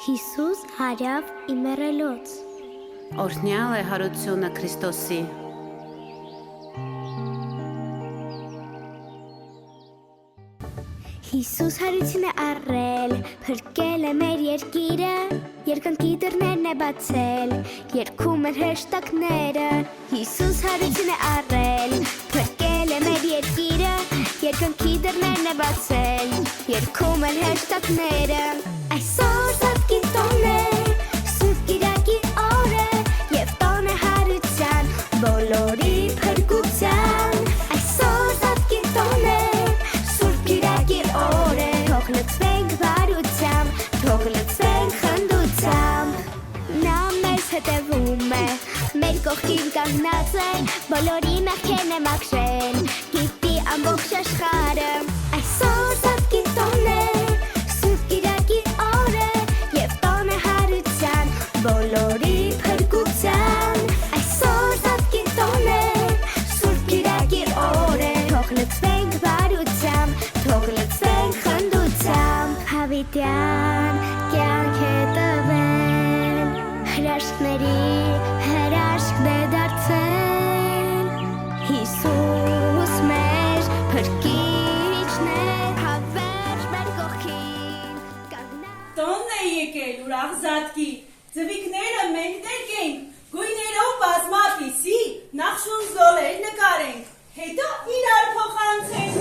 Հիսուս հարավ իմերելոց Օրհնյալ է հարությունը Քրիստոսի Հիսուս հարություն է առել, փրկել է մեր երկիրը, երկնքի դռներն է բացել, երգում են հրեշտակները։ Հիսուս հարություն է առել, փրկել է մեր երկիրը, երկնքի դռներն է բացել, երգում են հրեշտակները։ Այսօր Սատկի տոն է, Սուրբ Կիրակի օր է, եւ տոն է հարության, բոլորի փրկության։ Այսօր Սատկի տոն է, Սուրբ Կիրակի օր է, թող լցվենք բարությամբ, թող լցվենք խնդությամբ։ Նա մեզ հետևում է, մեր կողքին կանգնած է, բոլորի մեղքերն է մաքրել, գիտի ամբողջ աշխարհը։ Այսօր Սատկի տոն է, Սուրբ Կիրակի օր է, եւ տոն է հարության, բոլորի փրկության։ Այսօր Սատկի տոն է, Սուրբ Կիրակի օր է, թող լցվենք բարությամբ, թող լցվենք խնդությամբ։ Հավիտյան կյանք է տվել, հրաշքների հրաշքն է դարձել, Հիսուս մեր փրկիչն է, հավերժ մեր կողքին կանգնած։ Տոնն է եկել ուրախ Զատկի, ձվիկները մենք տեկենք, գույներով բազմապիսի, նախշուն զոլեր նկարենք, հետո իրար փոխանցենք։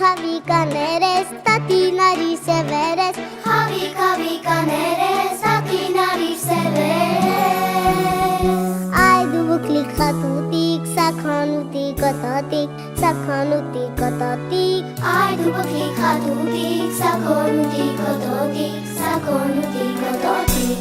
Հավիկաներես, տատինարի սևերես, հավիկաներես, տատինարի սևերես։ Այ դուվուկլիկ խատուտիկ, սաքանուտիկ կոտոտիկ, սաքանուտիկ կոտոտիկ, այ դուվուկլիկ խատուտիկ, սաքանուտիկ կոտոտիկ, սաքանուտիկ կոտոտիկ։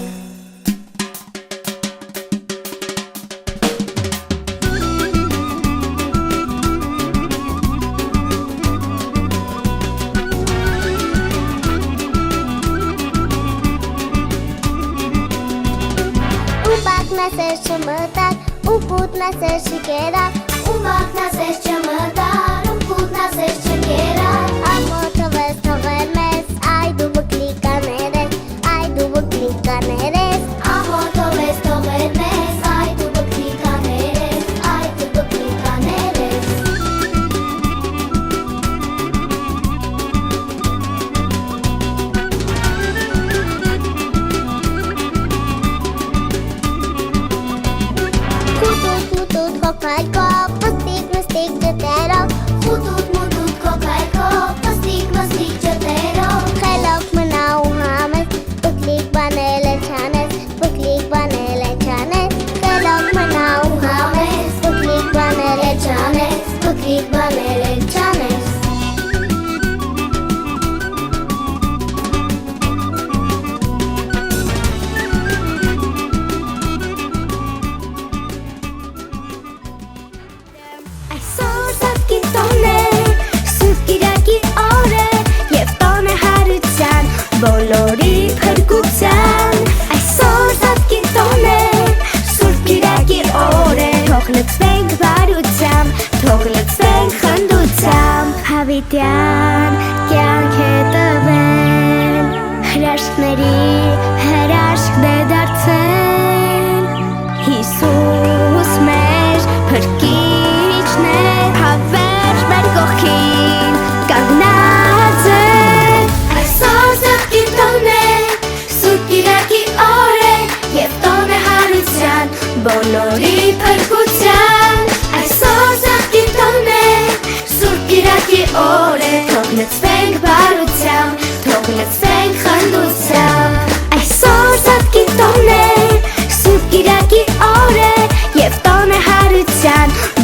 Nasıl çımıtar, ukut nasıl şikerar, umak nasıl çımıtar, ukut nasıl şikerar. Amoto ves tovermes, ay dubukli caneres, ay dubukli caneres. Amoto ves tovermes, ay dubukli caneres, ay dubukli caneres. Tutut, tutut, hopay, kop, mustik, mustik, gıterok.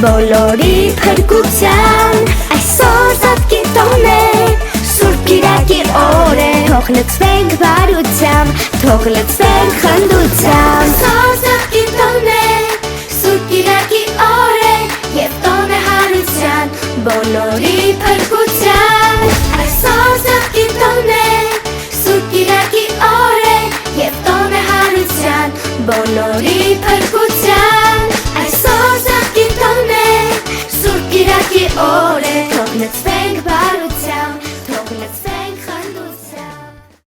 բոլորի փրկության Այսօր Զատկի տոն է Սուրբ Կիրակի օր է Թող լցվենք բարությամբ Թող լցվենք խնդությամբ Այսօր Զատկի տոն է Սուրբ Կիրակի օր է Եվ տոն է հարության Բոլորի փրկության